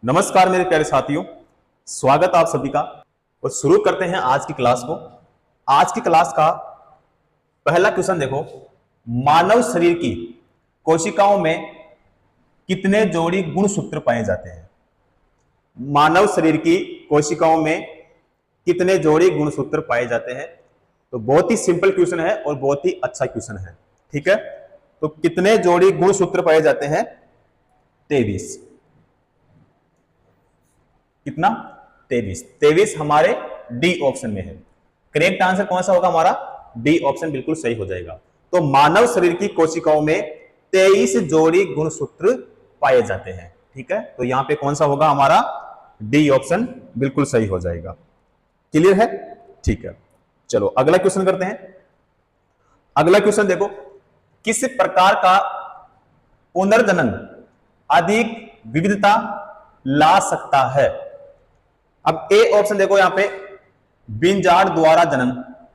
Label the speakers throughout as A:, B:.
A: नमस्कार मेरे प्यारे साथियों, स्वागत आप सभी का। और शुरू करते हैं आज की क्लास को। आज की क्लास का पहला क्वेश्चन देखो, मानव शरीर की कोशिकाओं में कितने जोड़ी गुणसूत्र पाए जाते हैं? मानव शरीर की कोशिकाओं में कितने जोड़ी गुणसूत्र पाए जाते हैं? तो बहुत ही सिंपल क्वेश्चन है और बहुत ही अच्छा क्वेश्चन है। ठीक है, तो कितने जोड़ी गुणसूत्र पाए जाते हैं? 23। कितना? 23। 23 हमारे डी ऑप्शन में है। करेक्ट आंसर कौन सा होगा हमारा? डी ऑप्शन बिल्कुल सही हो जाएगा। तो मानव शरीर की कोशिकाओं में 23 जोड़ी गुणसूत्र पाए जाते हैं। ठीक है, तो यहां पे कौन सा होगा हमारा? डी ऑप्शन बिल्कुल सही हो जाएगा। क्लियर है? ठीक है, चलो अगला क्वेश्चन करते हैं। अगला क्वेश्चन देखो, किस प्रकार का पुनर्जनन अधिक विविधता ला सकता है? अब ए ऑप्शन देखो, यहां पे बिनजाड़ द्वारा जनन,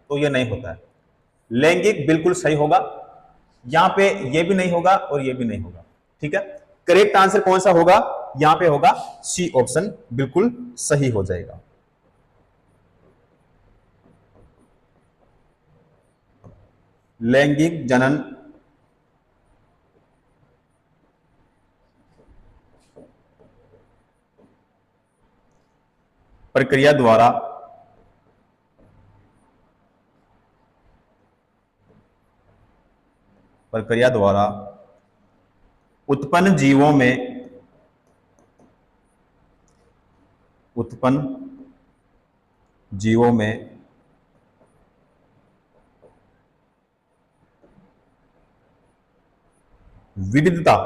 A: तो ये नहीं होता है। लैंगिक बिल्कुल सही होगा, यहां पे ये भी नहीं होगा और ये भी नहीं होगा। ठीक है, करेक्ट आंसर कौन सा होगा? यहां पे होगा सी ऑप्शन बिल्कुल सही हो जाएगा। लैंगिक जनन प्रक्रिया द्वारा उत्पन्न जीवों में विविधता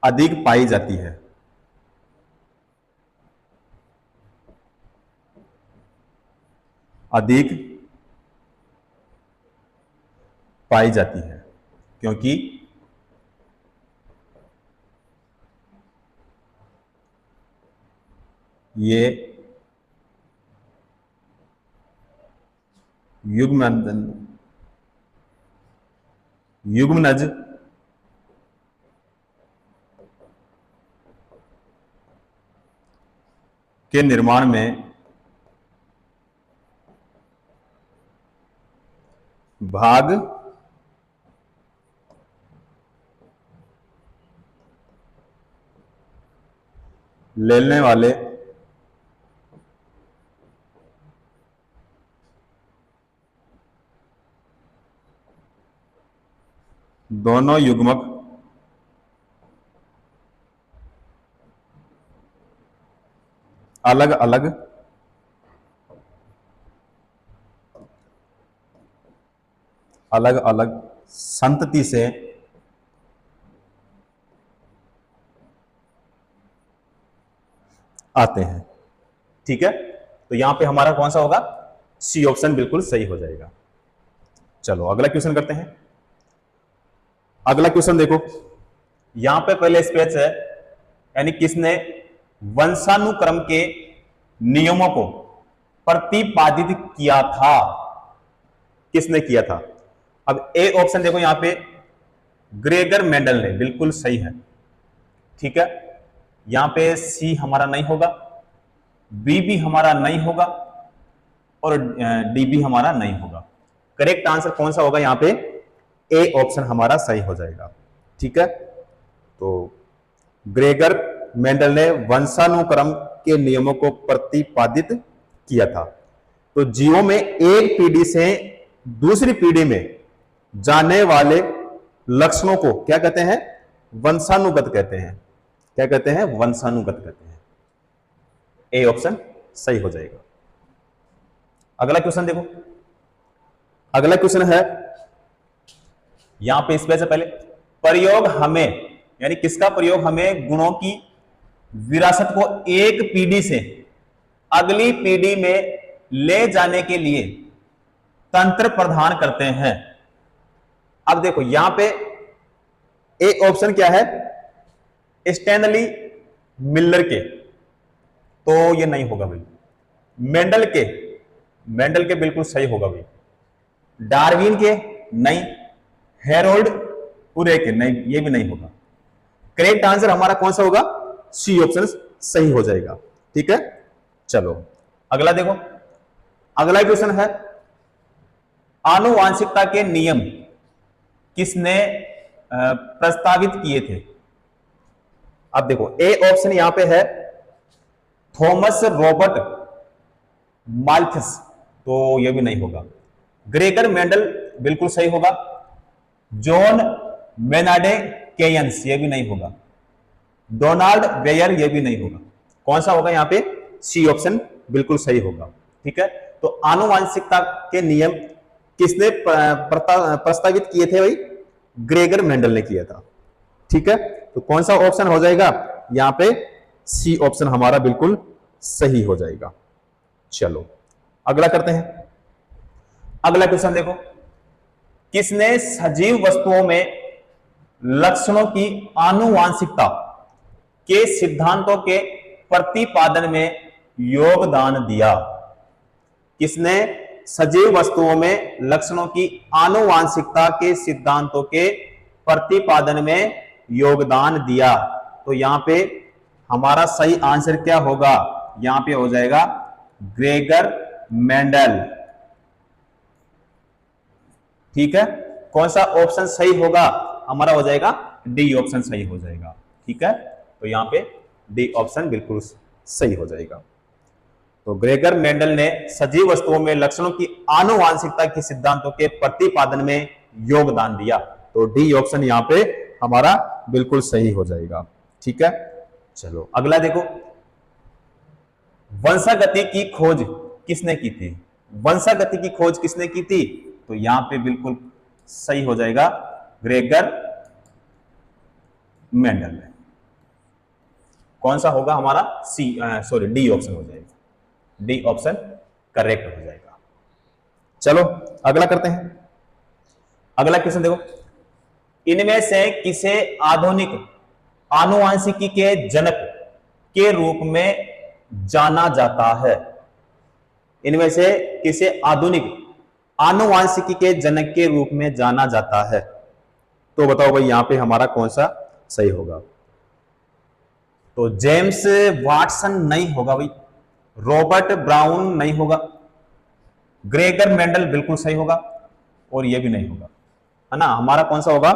A: अधिक पाई जाती है। अधिक पाई जाती है क्योंकि ये युग्मनज के निर्माण में भाग लेने वाले दोनों युग्मक अलग अलग संतति से आते हैं। ठीक है, तो यहां पे हमारा कौन सा होगा? सी ऑप्शन बिल्कुल सही हो जाएगा। चलो अगला क्वेश्चन करते हैं। अगला क्वेश्चन देखो, यहां पे पहले स्पेस है, यानी किसने वंशानुक्रम के नियमों को प्रतिपादित किया था? किसने किया था? अब ए ऑप्शन देखो, यहां पे ग्रेगर मेंडल ने, बिल्कुल सही है। ठीक है, यहां पे सी हमारा नहीं होगा, बी भी हमारा नहीं होगा और डी भी हमारा नहीं होगा। करेक्ट आंसर कौन सा होगा? यहां पे ए ऑप्शन हमारा सही हो जाएगा। ठीक है, तो ग्रेगर मेंडल ने वंशानुक्रम के नियमों को प्रतिपादित किया था। तो जीवों में एक पीढ़ी से दूसरी पीढ़ी में जाने वाले लक्षणों को क्या कहते हैं? वंशानुगत कहते हैं। क्या कहते हैं? वंशानुगत कहते हैं। ए ऑप्शन सही हो जाएगा। अगला क्वेश्चन देखो, अगला क्वेश्चन है, यहां पे इस से पहले प्रयोग हमें, यानी किसका प्रयोग हमें गुणों की विरासत को एक पीढ़ी से अगली पीढ़ी में ले जाने के लिए तंत्र प्रदान करते हैं? अब देखो यहां पे ए ऑप्शन क्या है? स्टैनली मिलर के, तो ये नहीं होगा भाई। मेंडल के बिल्कुल सही होगा भाई। डार्विन के नहीं, हेरोल्ड उरेके, नहीं ये भी नहीं होगा। करेक्ट आंसर हमारा कौन सा होगा? सी ऑप्शन सही हो जाएगा। ठीक है, चलो अगला देखो। अगला क्वेश्चन है आनुवांशिकता के नियम किसने प्रस्तावित किए थे? अब देखो ए ऑप्शन यहां पे है थॉमस रॉबर्ट माल्थस, तो यह भी नहीं होगा। ग्रेगर मेंडल बिल्कुल सही होगा। जॉन मेनाडे केयंस, यह भी नहीं होगा। डोनाल्ड वेयर, यह भी नहीं होगा। कौन सा होगा यहां पे? सी ऑप्शन बिल्कुल सही होगा। ठीक है, तो आनुवांशिकता के नियम किसने प्रस्तावित किए थे भाई? ग्रेगर मेंडल ने किया था। ठीक है, तो कौन सा ऑप्शन हो जाएगा यहां पे? सी ऑप्शन हमारा बिल्कुल सही हो जाएगा। चलो अगला करते हैं। अगला क्वेश्चन देखो, किसने सजीव वस्तुओं में लक्षणों की आनुवांशिकता के सिद्धांतों के प्रतिपादन में योगदान दिया? किसने सजीव वस्तुओं में लक्षणों की आनुवांशिकता के सिद्धांतों के प्रतिपादन में योगदान दिया? तो यहां पे हमारा सही आंसर क्या होगा? यहां पे हो जाएगा ग्रेगर मेंडल। ठीक है, कौन सा ऑप्शन सही होगा? हमारा हो जाएगा डी ऑप्शन सही हो जाएगा। ठीक है, तो यहां पे डी ऑप्शन बिल्कुल सही हो जाएगा। तो ग्रेगर मेंडल ने सजीव वस्तुओं में लक्षणों की आनुवांशिकता के सिद्धांतों के प्रतिपादन में योगदान दिया, तो डी ऑप्शन यहां पे हमारा बिल्कुल सही हो जाएगा। ठीक है, चलो अगला देखो। वंशागति की खोज किसने की थी? वंशागति की खोज किसने की थी? तो यहां पे बिल्कुल सही हो जाएगा ग्रेगर मेंडल ने। कौन सा होगा हमारा? डी ऑप्शन हो जाएगा। डी ऑप्शन करेक्ट हो जाएगा। चलो अगला करते हैं। अगला क्वेश्चन देखो, इनमें से किसे आधुनिक आनुवांशिकी के जनक के रूप में जाना जाता है? इनमें से किसे आधुनिक आनुवांशिकी के जनक के रूप में जाना जाता है? तो बताओ भाई यहां पे हमारा कौन सा सही होगा? तो जेम्स वाटसन नहीं होगा भाई, रॉबर्ट ब्राउन नहीं होगा, ग्रेगर मेंडल बिल्कुल सही होगा, और यह भी नहीं होगा, है ना। हमारा कौन सा होगा?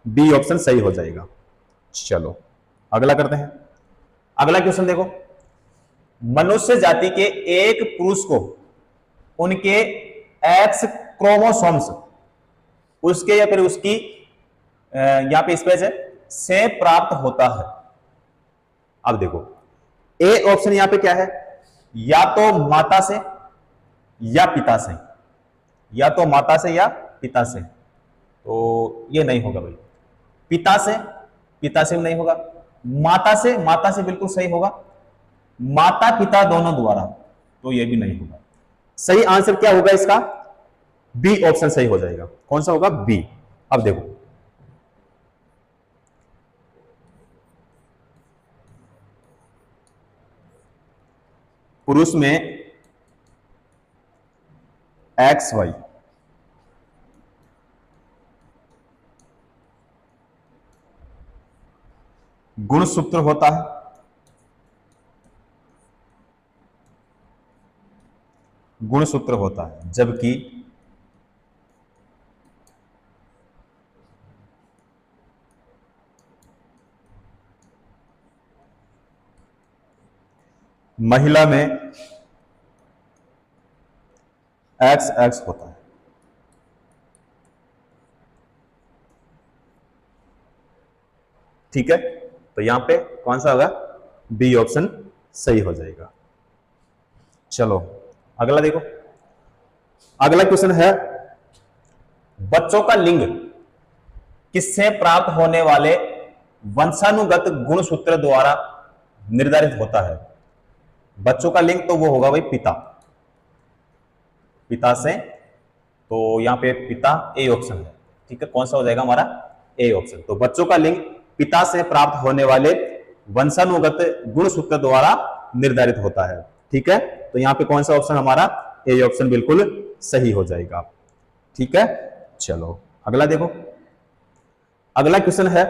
A: बी ऑप्शन सही हो जाएगा। चलो अगला करते हैं। अगला क्वेश्चन देखो, मनुष्य जाति के एक पुरुष को उनके एक्स क्रोमोसोम्स उसके या फिर उसकी यहां पे स्पेस है से प्राप्त होता है। अब देखो ए ऑप्शन यहां पे क्या है? या तो माता से या पिता से, या तो माता से या पिता से, तो ये नहीं होगा भाई। पिता से भी नहीं होगा, माता से बिल्कुल सही होगा, माता पिता दोनों द्वारा, तो ये भी नहीं होगा। सही आंसर क्या होगा इसका? बी ऑप्शन सही हो जाएगा। कौन सा होगा? बी। अब देखो पुरुष में एक्स वाई गुणसूत्र होता है, गुणसूत्र होता है, जबकि महिला में एक्स एक्स होता है। ठीक है, तो यहां पे कौन सा होगा? बी ऑप्शन सही हो जाएगा। चलो अगला देखो। अगला क्वेश्चन है, बच्चों का लिंग किससे प्राप्त होने वाले वंशानुगत गुणसूत्र द्वारा निर्धारित होता है? बच्चों का लिंग तो वो होगा भाई पिता, पिता से, तो यहां पे पिता ए ऑप्शन है। ठीक है, कौन सा हो जाएगा हमारा? A option. तो बच्चों का लिंग पिता से प्राप्त होने वाले वंशानुगत गुणसूत्र द्वारा निर्धारित होता है। ठीक है, तो यहां पे कौन सा ऑप्शन हमारा? ए ऑप्शन बिल्कुल सही हो जाएगा। ठीक है, चलो अगला देखो। अगला क्वेश्चन है,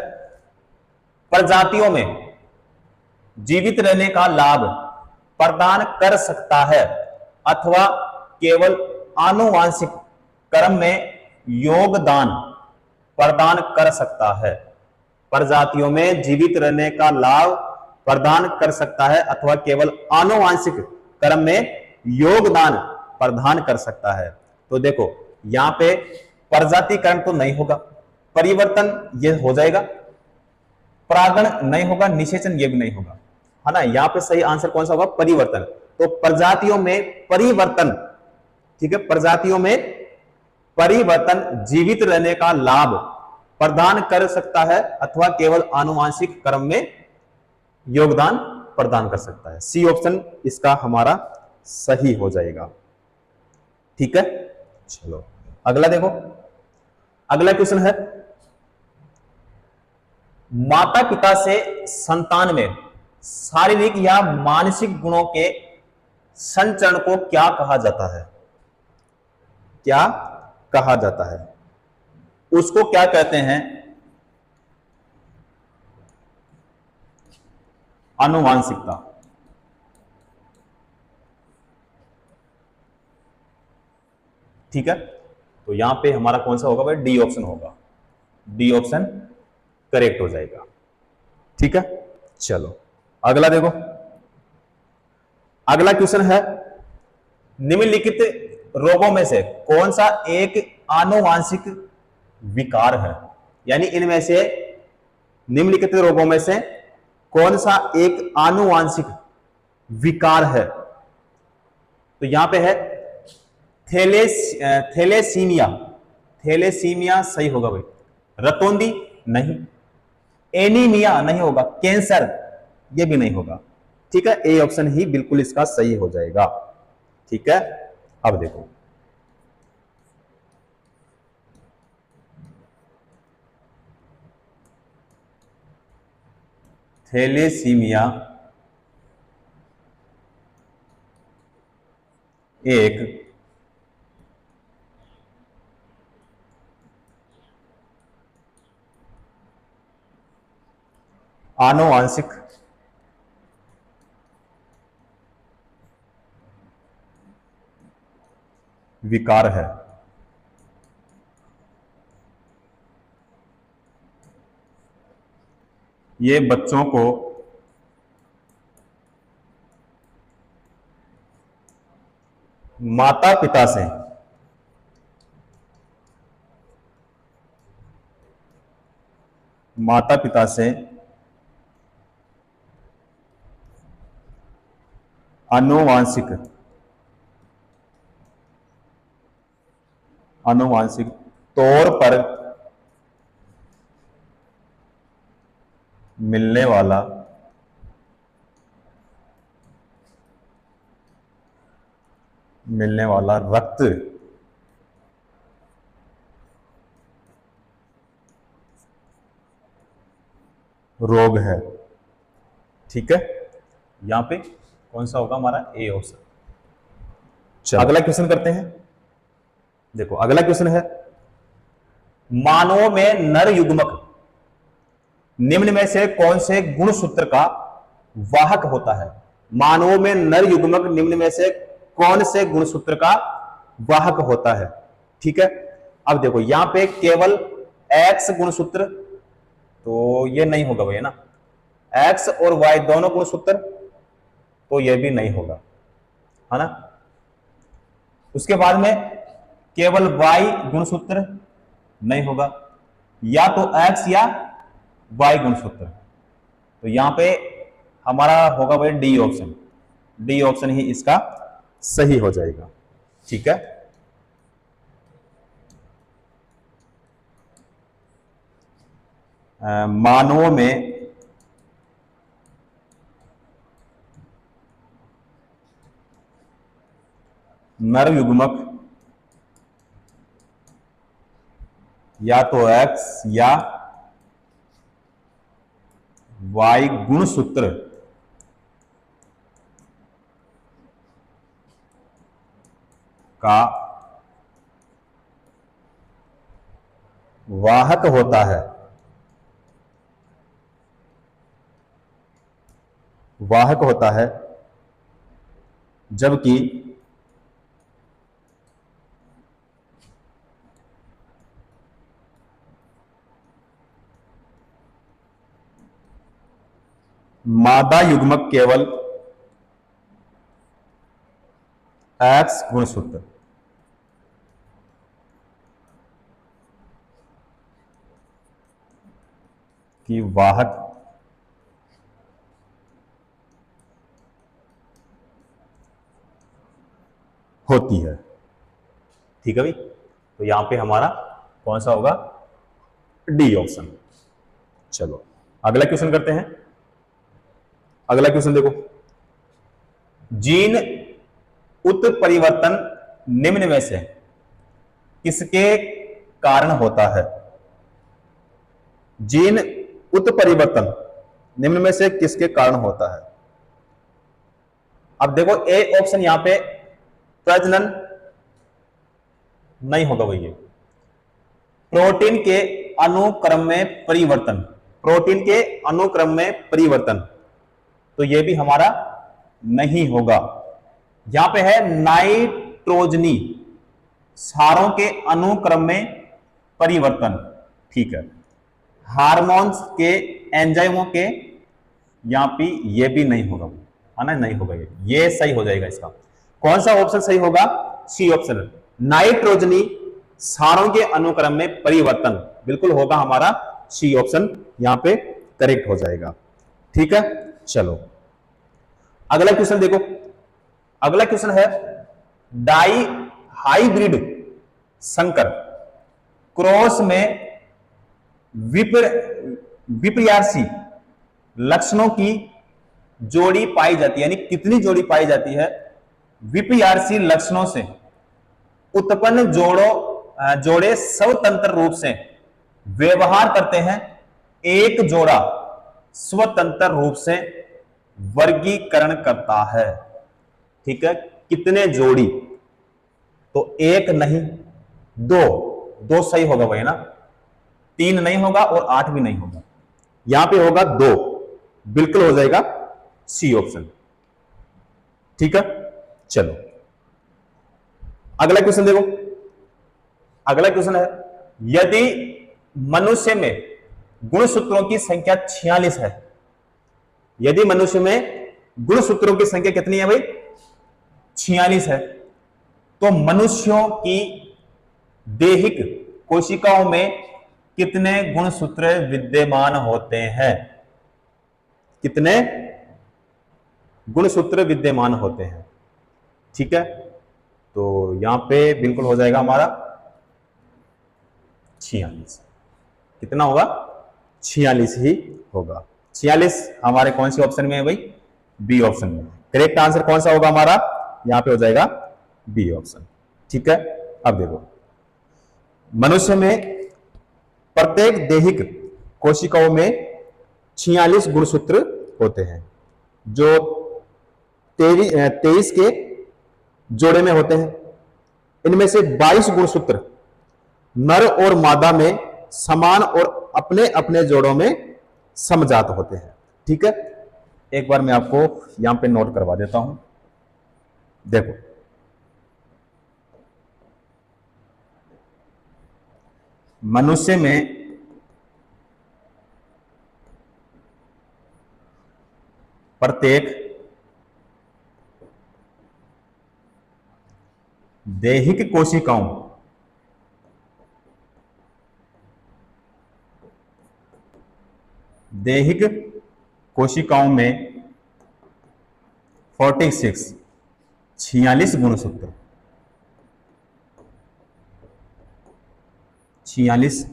A: प्रजातियों में जीवित रहने का लाभ प्रदान कर सकता है अथवा केवल आनुवांशिक क्रम में योगदान प्रदान कर सकता है। प्रजातियों में जीवित रहने का लाभ प्रदान कर सकता है अथवा केवल आनुवांशिक क्रम में योगदान प्रदान कर सकता है। तो देखो यहां पे प्रजातिकरण तो नहीं होगा, परिवर्तन ये हो जाएगा, परागण नहीं होगा, निषेचन ये भी नहीं होगा, है ना। यहां पे सही आंसर कौन सा होगा? परिवर्तन। तो प्रजातियों में परिवर्तन, ठीक है, प्रजातियों में परिवर्तन जीवित रहने का लाभ प्रदान कर सकता है अथवा केवल आनुवांशिक क्रम में योगदान प्रदान कर सकता है। सी ऑप्शन इसका हमारा सही हो जाएगा, ठीक है। चलो अगला देखो, अगला क्वेश्चन है, माता पिता से संतान में शारीरिक या मानसिक गुणों के संचरण को क्या कहा जाता है? क्या कहा जाता है? उसको क्या कहते हैं? आनुवांशिकता। ठीक है, तो यहां पे हमारा कौन सा होगा भाई? डी ऑप्शन होगा, डी ऑप्शन करेक्ट हो जाएगा, ठीक है। चलो अगला देखो, अगला क्वेश्चन है, निम्नलिखित रोगों में से कौन सा एक आनुवांशिक विकार है? यानी इनमें से निम्नलिखित रोगों में से कौन सा एक आनुवांशिक विकार है? तो यहां पे है थैलेसीमिया, थैलेसीमिया सही होगा भाई, रतौंधी नहीं, एनीमिया नहीं होगा, कैंसर ये भी नहीं होगा, ठीक है। ए ऑप्शन ही बिल्कुल इसका सही हो जाएगा, ठीक है। अब देखो थैलेसीमिया एक आनुवांशिक विकार है। ये बच्चों को माता पिता से आनुवांशिक तौर पर मिलने वाला रक्त रोग है, ठीक है। यहां पे कौन सा होगा हमारा? A option. अगला क्वेश्चन करते हैं, देखो अगला क्वेश्चन है, मानवों में नर युग्मक निम्न में से कौन से गुणसूत्र का वाहक होता है? मानवों में नर युग्मक निम्न में से कौन से गुणसूत्र का वाहक होता है? ठीक है। अब देखो यहां पे केवल एक्स गुणसूत्र तो ये नहीं होगा भैया ना, एक्स और वाई दोनों गुणसूत्र तो ये भी नहीं होगा, है ना। उसके बाद में केवल वाई गुणसूत्र नहीं होगा, या तो एक्स या वाई गुणसूत्र। तो यहां पे हमारा होगा भाई डी ऑप्शन, डी ऑप्शन ही इसका सही हो जाएगा, ठीक है। मानवों में नर युग्मक या तो एक्स या वाई गुणसूत्र का वाहक होता है, वाहक होता है, जबकि मादा युग्मक केवल X गुणसूत्र। की वाहक होती है। ठीक है भाई, तो यहां पे हमारा कौन सा होगा? D option. चलो अगला क्वेश्चन करते हैं। अगला क्वेश्चन देखो, जीन उत्परिवर्तन निम्न में से किसके कारण होता है? जीन उत्परिवर्तन निम्न में से किसके कारण होता है? अब देखो ए ऑप्शन यहां पे प्रजनन नहीं होगा भैया। प्रोटीन के अनुक्रम में परिवर्तन, प्रोटीन के अनुक्रम में परिवर्तन, तो यह भी हमारा नहीं होगा। यहां पे है नाइट्रोजनी क्षारों के अनुक्रम में परिवर्तन। ठीक है, हार्मोन्स के एंजाइमों के, यहां पे ये भी नहीं होगा, है ना, नहीं होगा। ये सही हो जाएगा। इसका कौन सा ऑप्शन सही होगा? सी ऑप्शन, नाइट्रोजनी क्षारों के अनुक्रम में परिवर्तन, बिल्कुल होगा हमारा सी ऑप्शन, यहां पे करेक्ट हो जाएगा। ठीक है, चलो अगला क्वेश्चन देखो। अगला क्वेश्चन है, डाई हाइब्रिड संकर क्रॉस में विपर्यासी लक्षणों की जोड़ी पाई जाती है, यानी कितनी जोड़ी पाई जाती है? विपर्यासी लक्षणों से उत्पन्न जोड़े स्वतंत्र रूप से व्यवहार करते हैं, एक जोड़ा स्वतंत्र रूप से वर्गीकरण करता है। ठीक है, कितने जोड़ी? तो एक नहीं, दो, दो सही होगा भाई ना, 3 नहीं होगा और 8 भी नहीं होगा, यहां पे होगा 2, बिल्कुल हो जाएगा सी ऑप्शन। ठीक है, चलो अगला क्वेश्चन देखो। अगला क्वेश्चन है, यदि मनुष्य में गुणसूत्रों की संख्या 46 है, यदि मनुष्य में गुणसूत्रों की संख्या कितनी है भाई? 46 है, तो मनुष्यों की दैहिक कोशिकाओं में कितने गुणसूत्र विद्यमान होते हैं? कितने गुणसूत्र विद्यमान होते हैं? ठीक है, तो यहां पे बिल्कुल हो जाएगा हमारा 46। कितना होगा? 46 ही होगा। 46 हमारे कौन से ऑप्शन में है भाई? बी ऑप्शन में। करेक्ट आंसर कौन सा होगा हमारा? यहां पे हो जाएगा बी ऑप्शन। ठीक है, अब देखो, मनुष्य में प्रत्येक दैहिक कोशिकाओं में 46 गुणसूत्र होते हैं, जो 23 के जोड़े में होते हैं। इनमें से 22 गुणसूत्र नर और मादा में समान और अपने अपने जोड़ों में समजात होते हैं। ठीक है, एक बार मैं आपको यहां पे नोट करवा देता हूं। देखो, मनुष्य में प्रत्येक दैहिक कोशिकाओं में 46 गुणसूत्र 46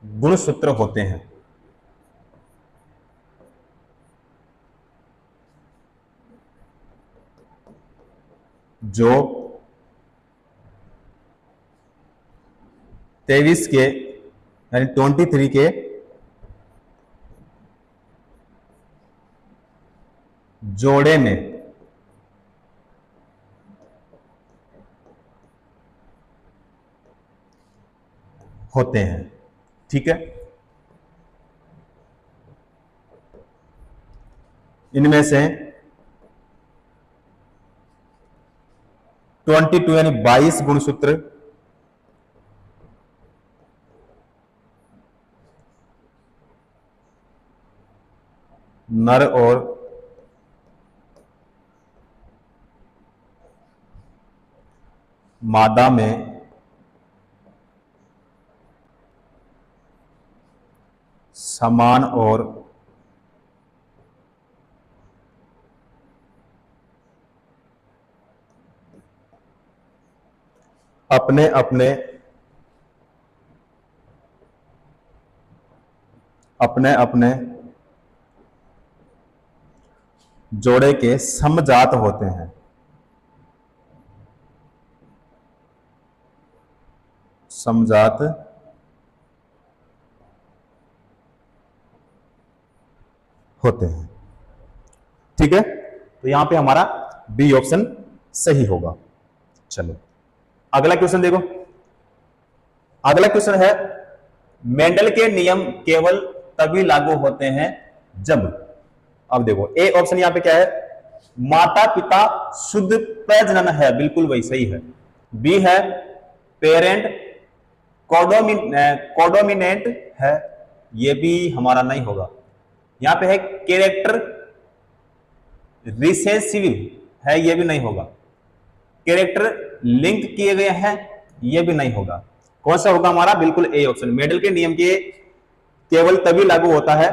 A: गुणसूत्र होते हैं, जो 23 के यानी 23 के जोड़े में होते हैं। ठीक है, इनमें से 22 यानी 22 गुणसूत्र नर और मादा में समान और अपने अपने जोड़े के समजात होते हैं। समजात होते हैं। ठीक है, तो यहां पे हमारा बी ऑप्शन सही होगा। चलो अगला क्वेश्चन देखो। अगला क्वेश्चन है मेंडल के नियम केवल तभी लागू होते हैं जब, अब देखो ए ऑप्शन यहां पे क्या है, माता पिता शुद्ध प्रजनन है, बिल्कुल वही सही है। बी है पेरेंट कोडोमिनेंट है, ये भी हमारा नहीं होगा। यहां पे है कैरेक्टर रिसेसिव है, ये भी नहीं होगा। कैरेक्टर लिंक किए गए हैं, ये भी नहीं होगा। कौन सा होगा हमारा, बिल्कुल ए ऑप्शन। मेंडल के नियम के केवल तभी लागू होता है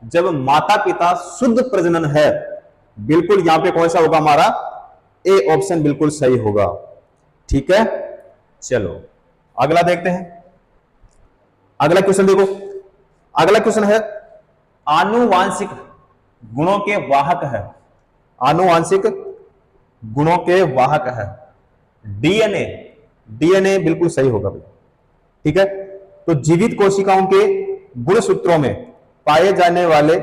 A: जब माता पिता शुद्ध प्रजनन है, बिल्कुल यहां पे कौन सा होगा हमारा, ए ऑप्शन बिल्कुल सही होगा। ठीक है, चलो अगला देखते हैं। अगला क्वेश्चन देखो। अगला क्वेश्चन है आनुवांशिक गुणों के वाहक है। आनुवांशिक गुणों के वाहक है डीएनए। डीएनए बिल्कुल सही होगा भाई। ठीक है, तो जीवित कोशिकाओं के गुणसूत्रों में पाए जाने वाले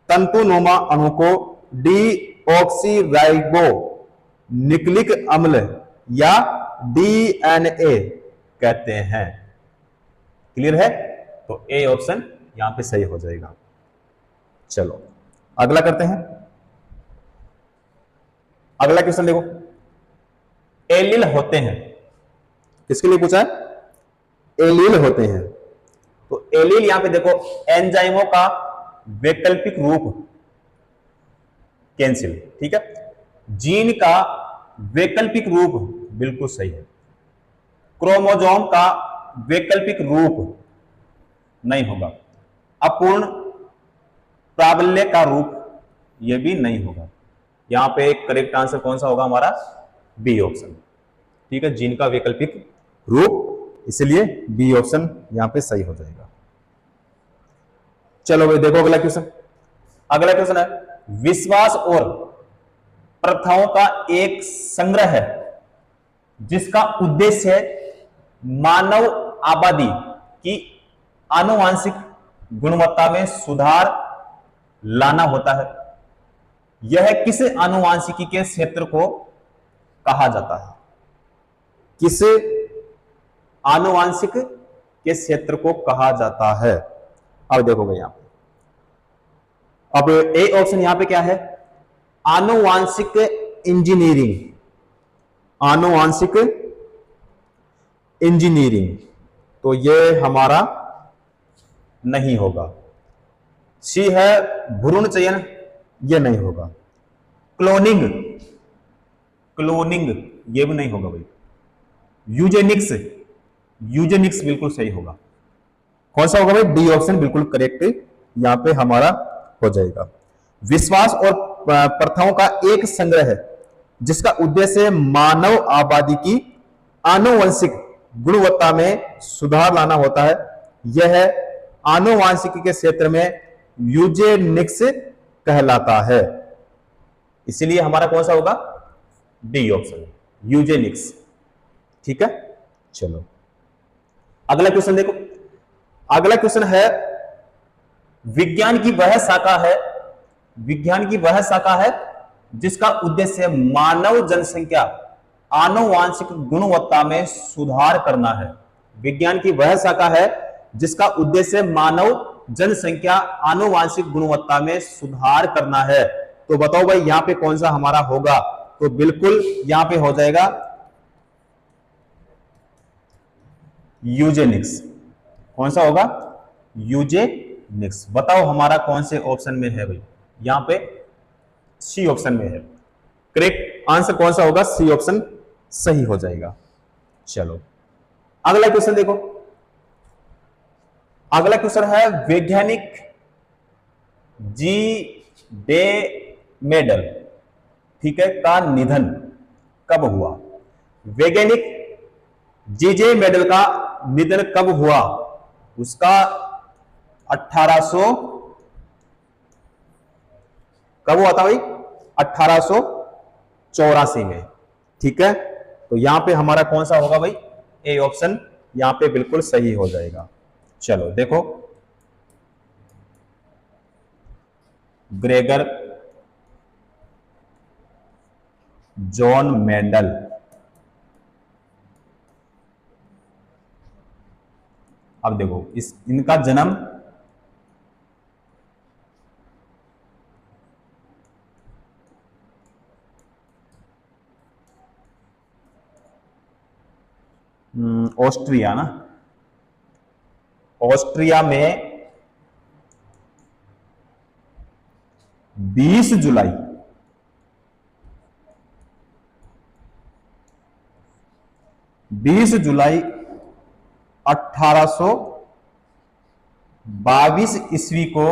A: तंतुनुमा अणु को डीऑक्सीराइबो न्यूक्लिक अम्ल या डीएनए कहते हैं। क्लियर है, तो ए ऑप्शन यहां पे सही हो जाएगा। चलो अगला करते हैं। अगला क्वेश्चन देखो। एलील होते हैं, किसके लिए पूछा है, एलील होते हैं। तो एलील यहां पे देखो एंजाइमों का वैकल्पिक रूप कैंसिल। ठीक है, जीन का वैकल्पिक रूप बिल्कुल सही है। क्रोमोसोम का वैकल्पिक रूप नहीं होगा। अपूर्ण प्राबल्य का रूप यह भी नहीं होगा। यहां पे करेक्ट आंसर कौन सा होगा हमारा, बी ऑप्शन। ठीक है, जीन का वैकल्पिक रूप, इसलिए बी ऑप्शन यहां पे सही हो जाएगा। चलो भाई देखो अगला क्वेश्चन। अगला क्वेश्चन है विश्वास और प्रथाओं का एक संग्रह है जिसका उद्देश्य मानव आबादी की आनुवांशिक गुणवत्ता में सुधार लाना होता है। यह किस आनुवांशिकी के क्षेत्र को कहा जाता है, किस आनुवांशिक के क्षेत्र को कहा जाता है। अब देखो भाई यहां पे, अब ए ऑप्शन यहां पे क्या है, आनुवांशिक इंजीनियरिंग। आनुवांशिक इंजीनियरिंग, तो ये हमारा नहीं होगा। सी है भ्रूण चयन, ये नहीं होगा। क्लोनिंग, क्लोनिंग ये भी नहीं होगा भाई। यूजेनिक्स, यूजेनिक्स बिल्कुल सही होगा। कौन सा होगा भाई, डी ऑप्शन बिल्कुल करेक्ट यहां पे हमारा हो जाएगा। विश्वास और प्रथाओं का एक संग्रह है जिसका उद्देश्य मानव आबादी की आनुवंशिक गुणवत्ता में सुधार लाना होता है। यह आनुवांशिकी के क्षेत्र में यूजेनिक्स कहलाता है। इसलिए हमारा कौन सा होगा, डी ऑप्शन, यूजेनिक्स। ठीक है, चलो अगला क्वेश्चन देखो। अगला क्वेश्चन है विज्ञान की वह शाखा है, विज्ञान की वह शाखा है जिसका उद्देश्य मानव जनसंख्या आनुवांशिक गुणवत्ता में सुधार करना है। विज्ञान की वह शाखा है जिसका उद्देश्य मानव जनसंख्या आनुवांशिक गुणवत्ता में सुधार करना है। तो बताओ भाई यहां पे कौन सा हमारा होगा? तो बिल्कुल यहां पे हो जाएगा यूजेनिक्स। कौन सा होगा? यूजेनिक्स। बताओ हमारा कौन से ऑप्शन में है भाई? यहां पे सी ऑप्शन में है। करेक्ट आंसर कौन सा होगा? सी ऑप्शन सही हो जाएगा। चलो अगला क्वेश्चन देखो। अगला क्वेश्चन है वैज्ञानिक जी डे मेडल, ठीक है, का निधन कब हुआ? वैज्ञानिक जीजे मेडल का निधन कब हुआ? उसका 1800 कब हुआ था भाई? 1884 में, ठीक है। तो यहां पे हमारा कौन सा होगा भाई? ए ऑप्शन यहां पे बिल्कुल सही हो जाएगा। चलो देखो, ग्रेगर जॉन मेंडल, अब देखो इस इनका जन्म ऑस्ट्रिया में 20 जुलाई 1822 ईस्वी को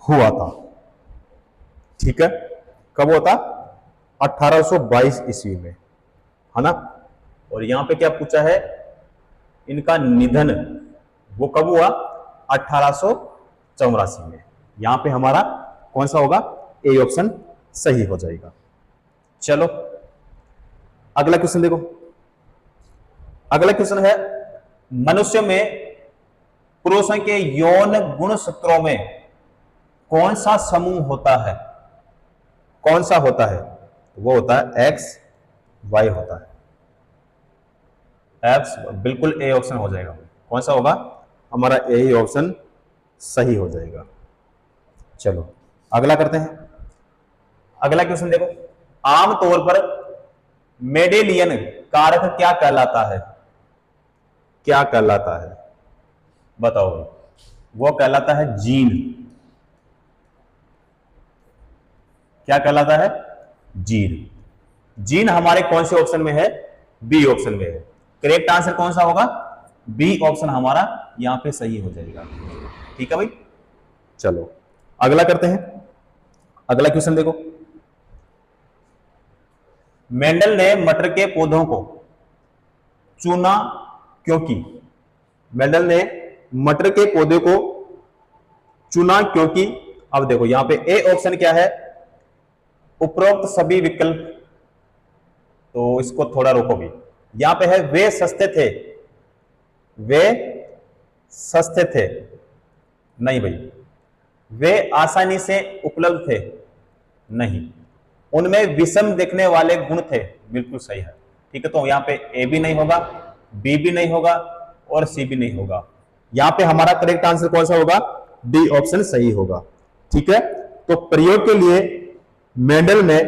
A: हुआ था, ठीक है। कब हुआ था? 1822 ईस्वी में, है ना। और यहां पे क्या पूछा है? इनका निधन वो कब हुआ? 1884 में। यहां पे हमारा कौन सा होगा? ए ऑप्शन सही हो जाएगा। चलो अगला क्वेश्चन देखो। अगला क्वेश्चन है मनुष्य में पुरुषों के यौन गुणसूत्रों में कौन सा समूह होता है? कौन सा होता है? वो होता है एक्स वाई होता है। एक्स बिल्कुल ए ऑप्शन हो जाएगा। कौन सा होगा? हमारा ए ऑप्शन सही हो जाएगा। चलो अगला करते हैं। अगला क्वेश्चन देखो। आमतौर पर मेंडेलियन कारक क्या कहलाता है? क्या कहलाता है? बताओ। वो कहलाता है जीन। क्या कहलाता है? जीन। जीन हमारे कौन से ऑप्शन में है? बी ऑप्शन में है। करेक्ट आंसर कौन सा होगा? बी ऑप्शन हमारा यहां पे सही हो जाएगा। ठीक है भाई। चलो अगला करते हैं। अगला क्वेश्चन देखो। मेंडल ने मटर के पौधों को चुना क्योंकि? मेंडल ने मटर के पौधे को चुना क्योंकि? अब देखो यहां पे ए ऑप्शन क्या है? उपरोक्त सभी विकल्प, तो इसको थोड़ा रोकोगे। यहां पे है वे सस्ते थे। वे सस्ते थे, नहीं भाई। वे आसानी से उपलब्ध थे, नहीं। उनमें विषम देखने वाले गुण थे, बिल्कुल सही है। ठीक है, तो यहां पे ए भी नहीं होगा, बी भी नहीं होगा और सी भी नहीं होगा। यहां पे हमारा करेक्ट आंसर कौन सा होगा? डी ऑप्शन सही होगा। ठीक है, तो प्रयोग के लिए मेंडल ने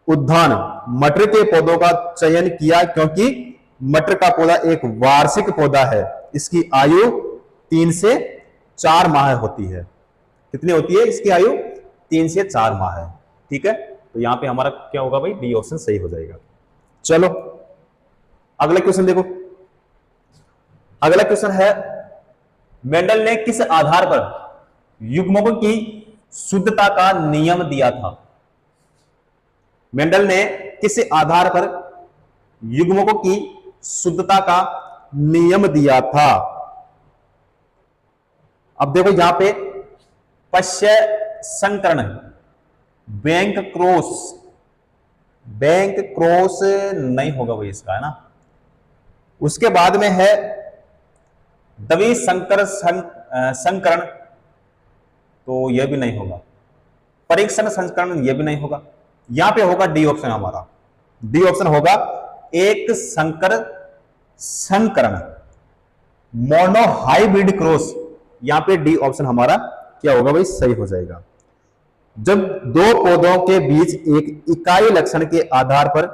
A: उद्यान मटर के पौधों का चयन किया क्योंकि मटर का पौधा एक वार्षिक पौधा है। इसकी आयु 3 से 4 माह होती है। कितनी होती है इसकी आयु? 3 से 4 माह है। ठीक है, तो यहां पे हमारा क्या होगा भाई? डी ऑप्शन सही हो जाएगा। चलो अगला क्वेश्चन देखो। अगला क्वेश्चन है मेंडल ने किस आधार पर युग्मकों की शुद्धता का नियम दिया था? मेंडल ने किस आधार पर युग्मकों की शुद्धता का नियम दिया था? अब देखो यहां पे पश्य संकरण, बैंक क्रॉस नहीं होगा भाई इसका, है ना। उसके बाद में है द्वि संकर संकरण, तो यह भी नहीं होगा। परीक्षण संस्करण यह भी नहीं होगा। यहां पे होगा डी ऑप्शन हमारा। डी ऑप्शन होगा एक संकर संकरण, मोनोहाइब्रिड क्रॉस। यहां पे डी ऑप्शन हमारा क्या होगा भाई, सही हो जाएगा। जब दो पौधों के बीच एक इकाई लक्षण के आधार पर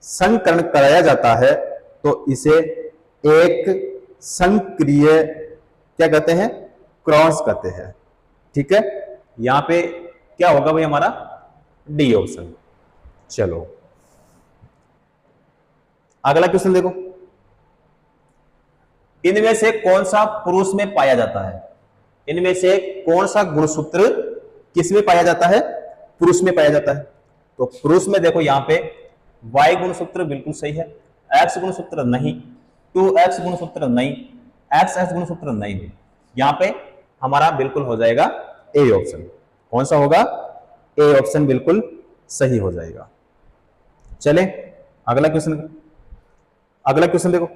A: संकरण कराया जाता है तो इसे एक संक्रिय क्या कहते हैं, क्रॉस कहते हैं। ठीक है, यहां पे क्या होगा भाई हमारा, डी ऑप्शन। चलो अगला क्वेश्चन देखो, इनमें से कौन सा पुरुष में पाया जाता है, इनमें से कौन सा गुणसूत्र किसमें पाया जाता है, पुरुष में पाया जाता है। तो पुरुष में देखो यहां पे Y गुणसूत्र बिल्कुल सही है, X गुणसूत्र नहीं, 2X गुणसूत्र नहीं, XX गुणसूत्र नहीं है। यहां पे हमारा बिल्कुल हो जाएगा ए ऑप्शन। कौन सा होगा, ए ऑप्शन बिल्कुल सही हो जाएगा। चले अगला क्वेश्चन, अगला क्वेश्चन देखो,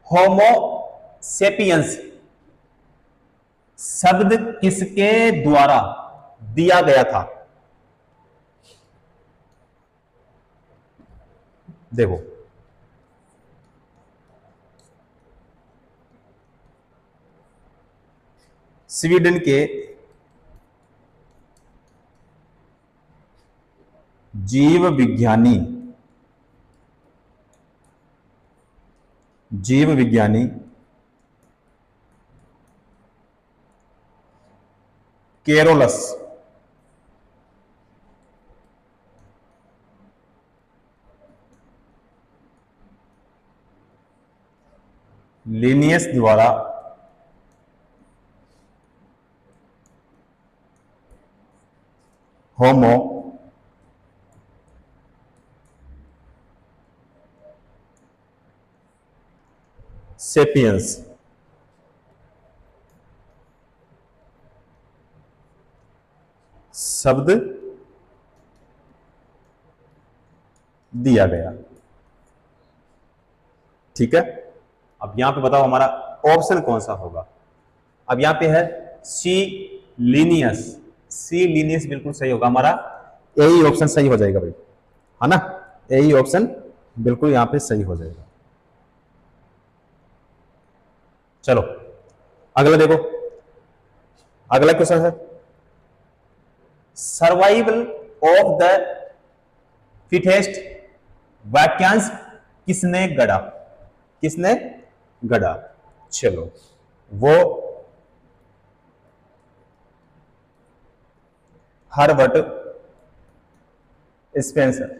A: होमोसेपियंस शब्द किसके द्वारा दिया गया था। देखो स्वीडन के जीव विज्ञानी केरोलस लिनियस द्वारा होमो सेपियंस शब्द दिया गया। ठीक है, अब यहां पे बताओ हमारा ऑप्शन कौन सा होगा। अब यहां पे है सी लीनियस, सी लीनियस बिल्कुल सही होगा हमारा, यही ऑप्शन सही हो जाएगा भाई, है ना, यही ऑप्शन बिल्कुल यहां पे सही हो जाएगा। चलो अगला देखो, अगला क्वेश्चन है सर्वाइवल ऑफ द फिटेस्ट वाक्यांश किसने गढ़ा, किसने गढ़ा। चलो वो हर्बर्ट स्पेंसर।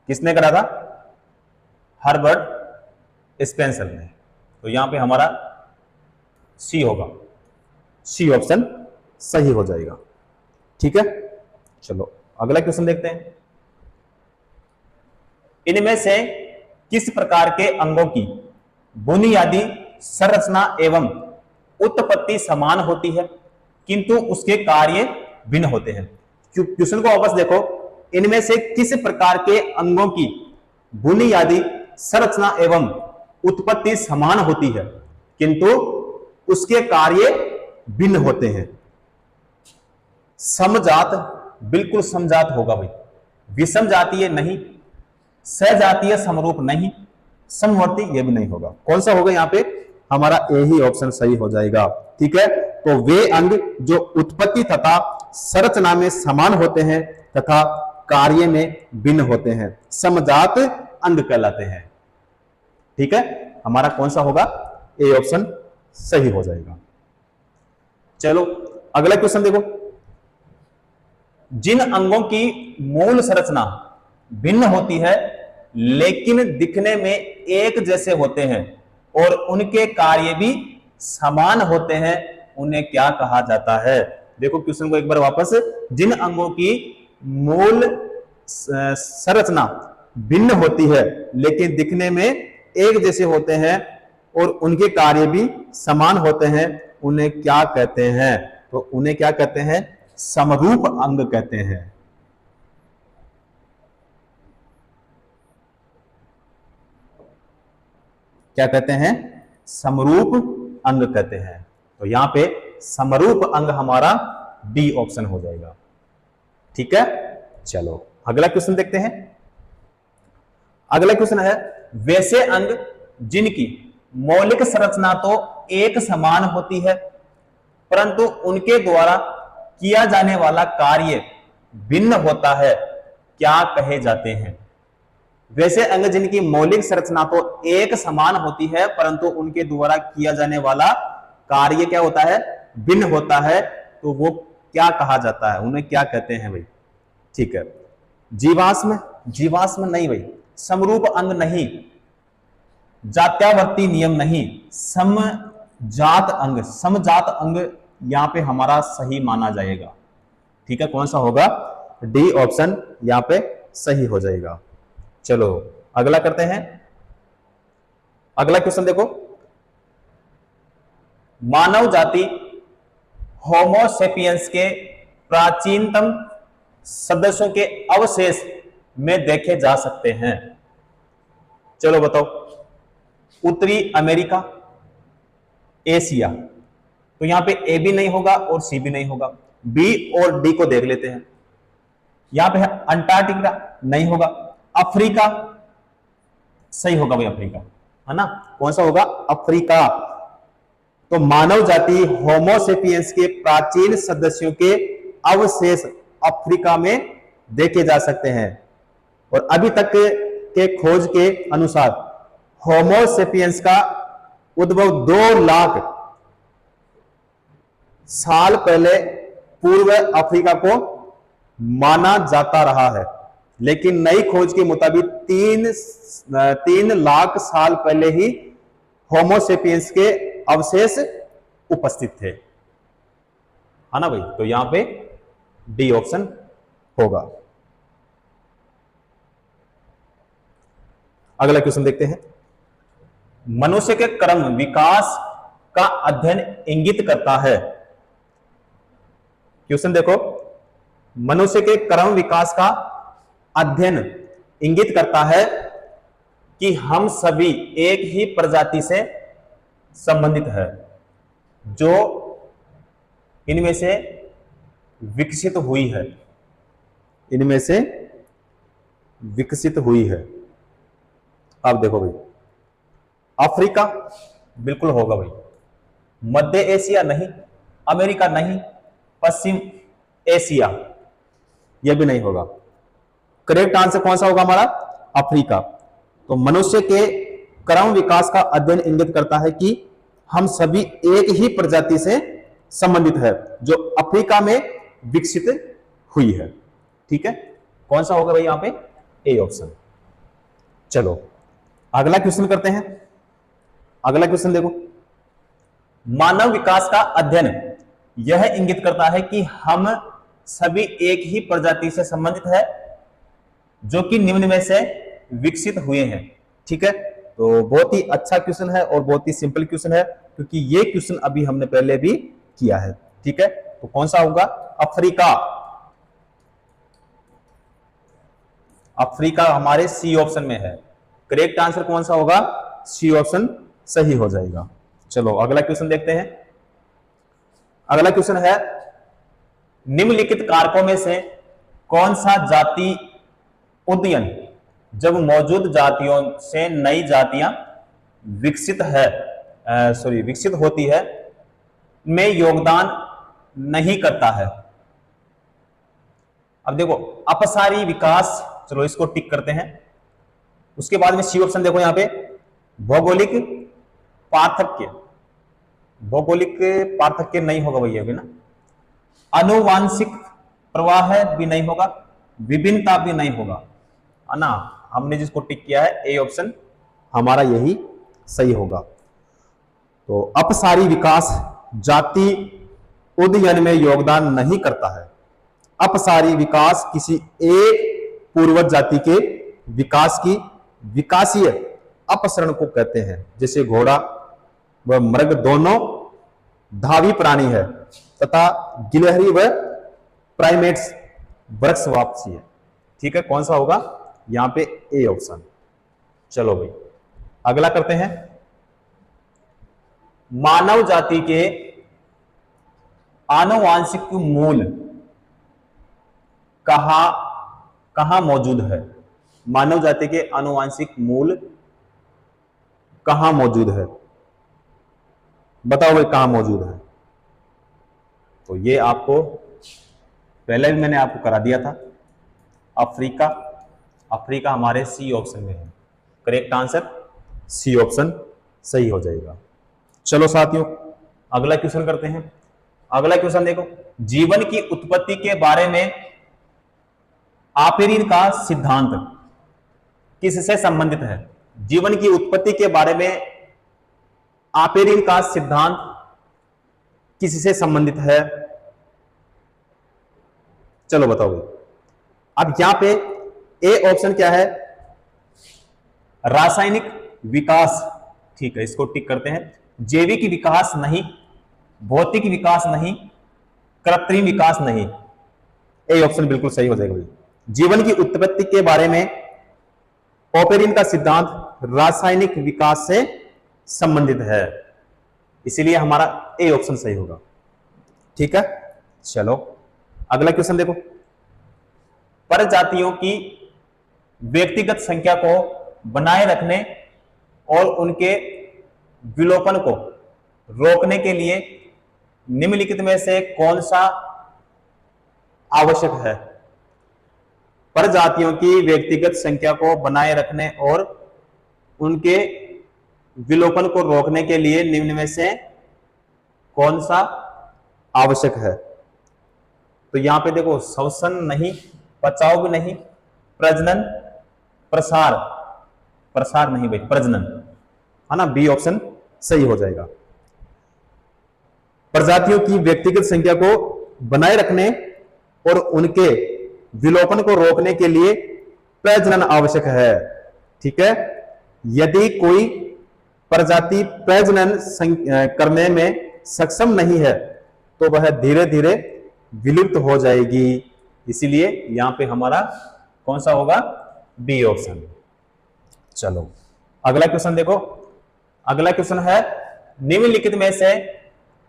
A: किसने करा था, हर्बर्ट स्पेंसर ने। तो यहां पे हमारा सी होगा, सी ऑप्शन सही हो जाएगा। ठीक है, चलो अगला क्वेश्चन देखते हैं, इनमें से किस प्रकार के अंगों की बुनियादी संरचना एवं उत्पत्ति समान होती है किंतु उसके कार्य भिन्न होते हैं। क्वेश्चन को वापस देखो, इनमें से किस प्रकार के अंगों की बुनियादी संरचना एवं उत्पत्ति समान होती है किंतु उसके कार्य भिन्न होते हैं। समजात बिल्कुल समजात होगा भाई, विषम जातीय नहीं, सजातीय समरूप नहीं, समवर्ती ये भी नहीं होगा। कौन सा होगा, यहां पे हमारा यही ऑप्शन सही हो जाएगा। ठीक है, तो वे अंग जो उत्पत्ति तथा संरचना में समान होते हैं तथा कार्य में भिन्न होते हैं समजात अंग कहलाते हैं। ठीक है, हमारा कौन सा होगा, ए ऑप्शन सही हो जाएगा। चलो अगला क्वेश्चन देखो, जिन अंगों की मूल संरचना भिन्न होती है लेकिन दिखने में एक जैसे होते हैं और उनके कार्य भी समान होते हैं उन्हें क्या कहा जाता है। देखो क्वेश्चन को एक बार वापस, जिन अंगों की मूल संरचना भिन्न होती है लेकिन दिखने में एक जैसे होते हैं और उनके कार्य भी समान होते हैं उन्हें क्या कहते हैं। तो उन्हें क्या कहते हैं, समरूप अंग कहते हैं। क्या कहते हैं, समरूप अंग कहते हैं। तो यहां पे समरूप अंग हमारा डी ऑप्शन हो जाएगा। ठीक है, चलो अगला क्वेश्चन देखते हैं। अगला क्वेश्चन है, वैसे अंग जिनकी मौलिक संरचना तो एक समान होती है परंतु उनके द्वारा किया जाने वाला कार्य भिन्न होता है, क्या कहे जाते हैं? वैसे अंग जिनकी मौलिक संरचना तो एक समान होती है परंतु उनके द्वारा किया जाने वाला कार्य क्या होता है? भिन्न होता है, तो वो क्या कहा जाता है? उन्हें क्या कहते हैं भाई? ठीक है, जीवाश्म, जीवाश्म नहीं भाई, समरूप अंग नहीं, जात्यावर्ती नियम नहीं, समजात अंग, समजात अंग यहां पे हमारा सही माना जाएगा। ठीक है, कौन सा होगा? डी ऑप्शन यहां पे सही हो जाएगा। चलो अगला करते हैं। अगला क्वेश्चन देखो, मानव जाति होमोसेपियंस के प्राचीनतम सदस्यों के अवशेष में देखे जा सकते हैं। चलो बताओ, उत्तरी अमेरिका, एशिया, तो यहां पे ए भी नहीं होगा और सी भी नहीं होगा, बी और डी को देख लेते हैं। यहां पे है अंटार्कटिका, नहीं होगा, अफ्रीका, सही होगा भाई अफ्रीका, है ना? कौन सा होगा? अफ्रीका। तो मानव जाति होमोसेपियंस के प्राचीन सदस्यों के अवशेष अफ्रीका में देखे जा सकते हैं और अभी तक के खोज के अनुसार होमोसेपियंस का उद्भव 2 लाख साल पहले पूर्व अफ्रीका को माना जाता रहा है, लेकिन नई खोज के मुताबिक 3 लाख साल पहले ही होमोसेपियंस के अवशेष उपस्थित थे, है ना भाई? तो यहां पे डी ऑप्शन होगा। अगला क्वेश्चन देखते हैं। मनुष्य के क्रम विकास का अध्ययन इंगित करता है। क्वेश्चन देखो, मनुष्य के क्रम विकास का अध्ययन इंगित करता है कि हम सभी एक ही प्रजाति से संबंधित है जो इनमें से विकसित हुई है, इनमें से विकसित हुई है। अब देखो भाई, अफ्रीका बिल्कुल होगा भाई, मध्य एशिया नहीं, अमेरिका नहीं, पश्चिम एशिया यह भी नहीं होगा। करेक्ट आंसर कौन सा होगा हमारा? अफ्रीका। तो मनुष्य के क्रम विकास का अध्ययन इंगित करता है कि हम सभी एक ही प्रजाति से संबंधित है जो अफ्रीका में विकसित हुई है। ठीक है, कौन सा होगा भाई यहां पे? A option. चलो अगला क्वेश्चन करते हैं। अगला क्वेश्चन देखो, मानव विकास का अध्ययन यह इंगित करता है कि हम सभी एक ही प्रजाति से संबंधित है जो कि निम्न में से विकसित हुए हैं। ठीक है, तो बहुत ही अच्छा क्वेश्चन है और बहुत ही सिंपल क्वेश्चन है क्योंकि ये क्वेश्चन अभी हमने पहले भी किया है। ठीक है, तो कौन सा होगा? अफ्रीका। अफ्रीका हमारे सी ऑप्शन में है। करेक्ट आंसर कौन सा होगा? सी ऑप्शन सही हो जाएगा। चलो अगला क्वेश्चन देखते हैं। अगला क्वेश्चन है, निम्नलिखित कारकों में से कौन सा जाति उदयन जब मौजूद जातियों से नई जातियां विकसित होती है में योगदान नहीं करता है? अब देखो, अपसारी विकास, चलो इसको टिक करते हैं। उसके बाद में सी ऑप्शन देखो, यहां पे भौगोलिक पार्थक्य, भौगोलिक पार्थक्य नहीं होगा भैया भी ना, आनुवांशिक प्रवाह भी नहीं होगा, विभिन्नता भी नहीं होगा, है ना? हमने जिसको टिक किया है ए ऑप्शन हमारा यही सही होगा। तो अपसारी विकास जाति उदयन में योगदान नहीं करता है। अपसारी विकास किसी एक पूर्वज जाति के विकास की विकासीय अपसरण को कहते हैं। जैसे घोड़ा व मृग दोनों धावी प्राणी है तथा गिलहरी व प्राइमेट्स वृक्ष वापसी है। ठीक है, कौन सा होगा यहां पे? A option. चलो भाई अगला करते हैं। मानव जाति के आनुवांशिक मूल कहां कहां मौजूद है? मानव जाति के आनुवांशिक मूल कहां मौजूद है? बताओ भाई कहां मौजूद है? तो ये आपको पहले भी मैंने आपको करा दिया था, अफ्रीका। अफ्रीका हमारे सी ऑप्शन में है। करेक्ट आंसर सी ऑप्शन सही हो जाएगा। चलो साथियों, अगला क्वेश्चन करते हैं। अगला क्वेश्चन देखो, जीवन की उत्पत्ति के बारे में आपेरिन का सिद्धांत किससे संबंधित है? जीवन की उत्पत्ति के बारे में आपेरिन का सिद्धांत किससे संबंधित है? चलो बताओ भाई। अब यहां पे ए ऑप्शन क्या है? रासायनिक विकास। ठीक है, इसको टिक करते हैं। जैविक विकास नहीं, भौतिक विकास नहीं, कृत्रिम विकास नहीं। ए ऑप्शन बिल्कुल सही हो जाएगा भाई। जीवन की उत्पत्ति के बारे में ऑपेरिन का सिद्धांत रासायनिक विकास से संबंधित है, इसीलिए हमारा ए ऑप्शन सही होगा। ठीक है, चलो अगला क्वेश्चन देखो। प्रजातियों की व्यक्तिगत संख्या को बनाए रखने और उनके विलोपन को रोकने के लिए निम्नलिखित में से कौन सा आवश्यक है? प्रजातियों की व्यक्तिगत संख्या को बनाए रखने और उनके विलोपन को रोकने के लिए निम्न में से कौन सा आवश्यक है? तो यहां पे देखो, श्वसन नहीं, बचाव भी नहीं, प्रजनन, प्रसार, प्रसार नहीं भाई, प्रजनन है ना। बी ऑप्शन सही हो जाएगा। प्रजातियों की व्यक्तिगत संख्या को बनाए रखने और उनके विलोपन को रोकने के लिए प्रजनन आवश्यक है। ठीक है, यदि कोई प्रजाति प्रजनन करने में सक्षम नहीं है तो वह धीरे धीरे विलुप्त हो जाएगी। इसीलिए यहां पे हमारा कौन सा होगा? B option. चलो अगला क्वेश्चन देखो। अगला क्वेश्चन है, निम्नलिखित में से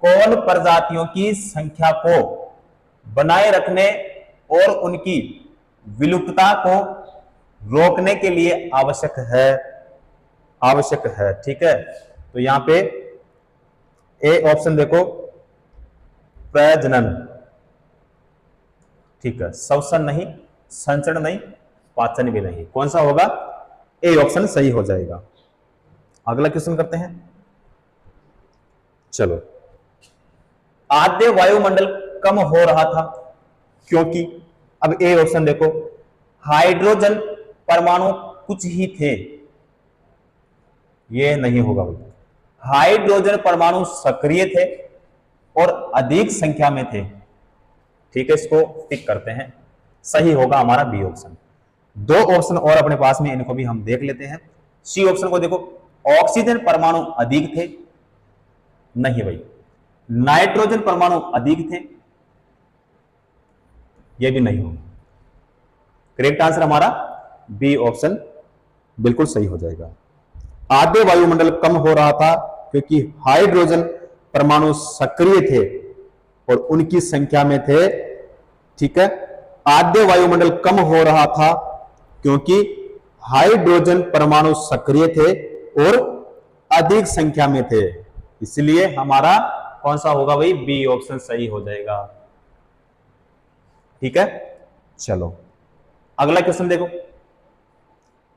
A: कौन प्रजातियों की संख्या को बनाए रखने और उनकी विलुप्तता को रोकने के लिए आवश्यक है? आवश्यक है। ठीक है, तो यहां पे ए ऑप्शन देखो, प्रजनन। ठीक है, श्वसन नहीं, संचरण नहीं, पाचन भी नहीं। कौन सा होगा? ए ऑप्शन सही हो जाएगा। अगला क्वेश्चन करते हैं। चलो, आद्य वायुमंडल कम हो रहा था क्योंकि, अब ए ऑप्शन देखो, हाइड्रोजन परमाणु कुछ ही थे। ये नहीं होगा भाई। हाइड्रोजन परमाणु सक्रिय थे और अधिक संख्या में थे। ठीक है, इसको टिक करते हैं। सही होगा हमारा बी ऑप्शन। दो ऑप्शन और अपने पास में, इनको भी हम देख लेते हैं। सी ऑप्शन को देखो, ऑक्सीजन परमाणु अधिक थे। नहीं भाई। नाइट्रोजन परमाणु अधिक थे। यह भी नहीं होगा। करेक्ट आंसर हमारा बी ऑप्शन बिल्कुल सही हो जाएगा। आद्य वायुमंडल कम हो रहा था क्योंकि हाइड्रोजन परमाणु सक्रिय थे और उनकी संख्या में थे। ठीक है, आद्य वायुमंडल कम हो रहा था क्योंकि हाइड्रोजन परमाणु सक्रिय थे और अधिक संख्या में थे। इसलिए हमारा कौन सा होगा भाई? बी ऑप्शन सही हो जाएगा। ठीक है, चलो अगला क्वेश्चन देखो।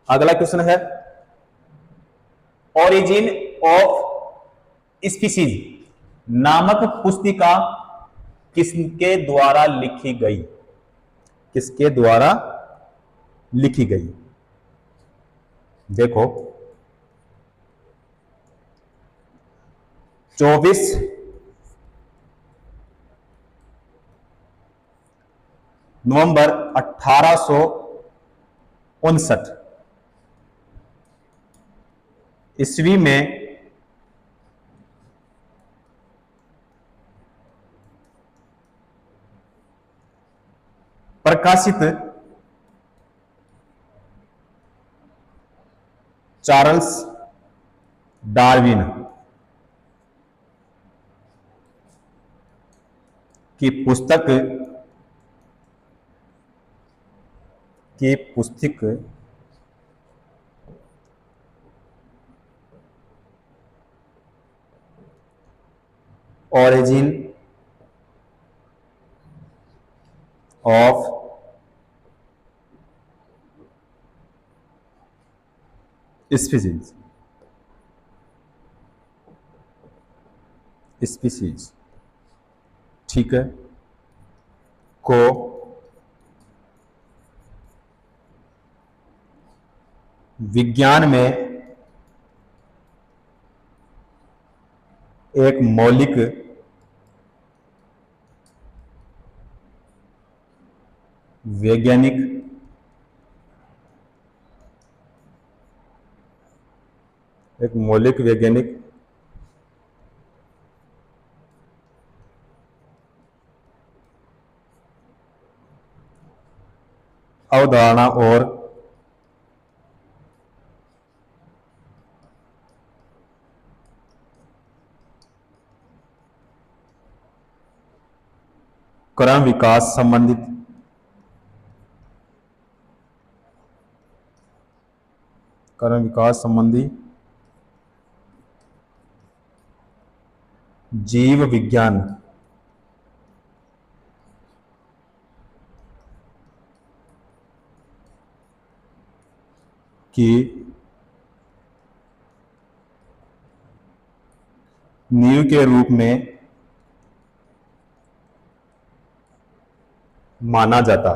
A: अगला क्वेश्चन है, ओरिजिन ऑफ स्पीसीज नामक पुस्तिका किसके द्वारा लिखी गई? किसके द्वारा लिखी गई? देखो, 24 नवंबर 1859 ईस्वी में प्रकाशित चार्ल्स डार्विन की पुस्तक origin of species, ठीक है, को विज्ञान में एक मौलिक वैज्ञानिक अवधारणा और क्रम विकास संबंधित संबंधी जीव विज्ञान की नींव के रूप में माना जाता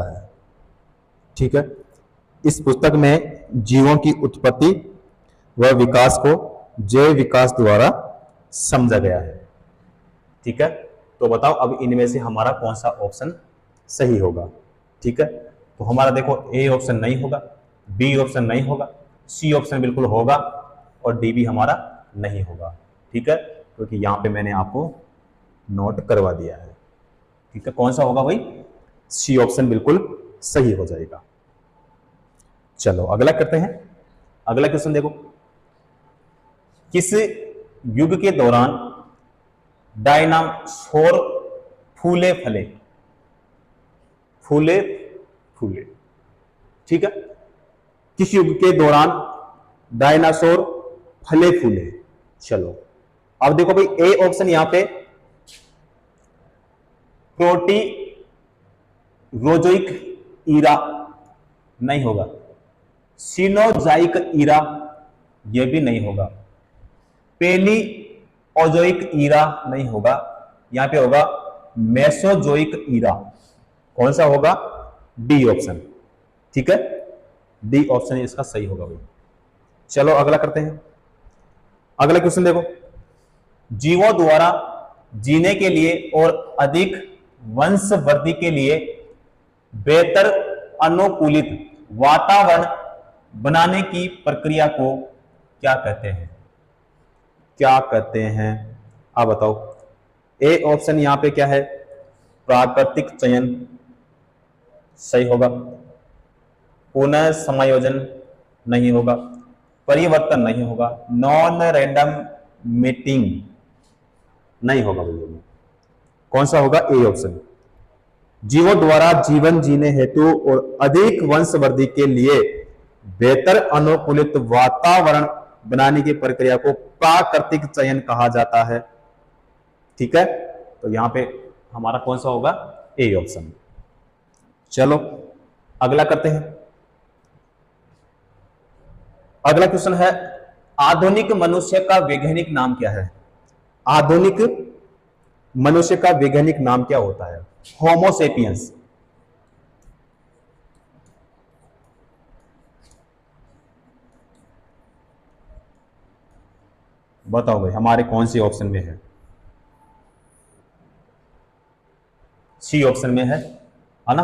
A: है, ठीक है। इस पुस्तक में जीवों की उत्पत्ति व विकास को जैव विकास द्वारा समझा गया है, ठीक है। तो बताओ अब इनमें से हमारा कौन सा ऑप्शन सही होगा, ठीक है। तो हमारा देखो ए ऑप्शन नहीं होगा, बी ऑप्शन नहीं होगा, सी ऑप्शन बिल्कुल होगा और डी भी हमारा नहीं होगा, ठीक है, क्योंकि यहां पे मैंने आपको नोट करवा दिया है, ठीक है। कौन सा होगा भाई, सी ऑप्शन बिल्कुल सही हो जाएगा। चलो अगला करते हैं। अगला क्वेश्चन देखो, किस युग के दौरान डायनासोर फूले फले, ठीक है। किस युग के दौरान डायनासोर फले फूले। चलो अब देखो भाई, ए ऑप्शन यहां पे प्रोटीरोजोइक ईरा नहीं होगा, सीनोजाइक ईरा यह भी नहीं होगा, पेलिओजोइक ईरा नहीं होगा, यहां पे होगा मेसोजोइक ईरा। कौन सा होगा, डी ऑप्शन, ठीक है, डी ऑप्शन इसका सही होगा भाई। चलो अगला करते हैं। अगला क्वेश्चन देखो, जीवों द्वारा जीने के लिए और अधिक वंशवृद्धि के लिए बेहतर अनुकूलित वातावरण बनाने की प्रक्रिया को क्या कहते हैं, आप बताओ। ए ऑप्शन यहां पे क्या है, प्राकृतिक चयन सही होगा, पुनः समायोजन नहीं होगा, परिवर्तन नहीं होगा, नॉन रैंडम मीटिंग नहीं होगा भैया। कौन सा होगा, ए ऑप्शन। जीवों द्वारा जीवन जीने हेतु और अधिक वंशवृद्धि के लिए बेहतर अनुकूलित वातावरण बनाने की प्रक्रिया को प्राकृतिक चयन कहा जाता है, ठीक है। तो यहां पे हमारा कौन सा होगा, ए ऑप्शन। चलो अगला करते हैं। अगला क्वेश्चन है, आधुनिक मनुष्य का वैज्ञानिक नाम क्या है। आधुनिक मनुष्य का वैज्ञानिक नाम क्या होता है, होमोसेपियंस। बताओ भाई हमारे कौन सी ऑप्शन में है, सी ऑप्शन में है ना।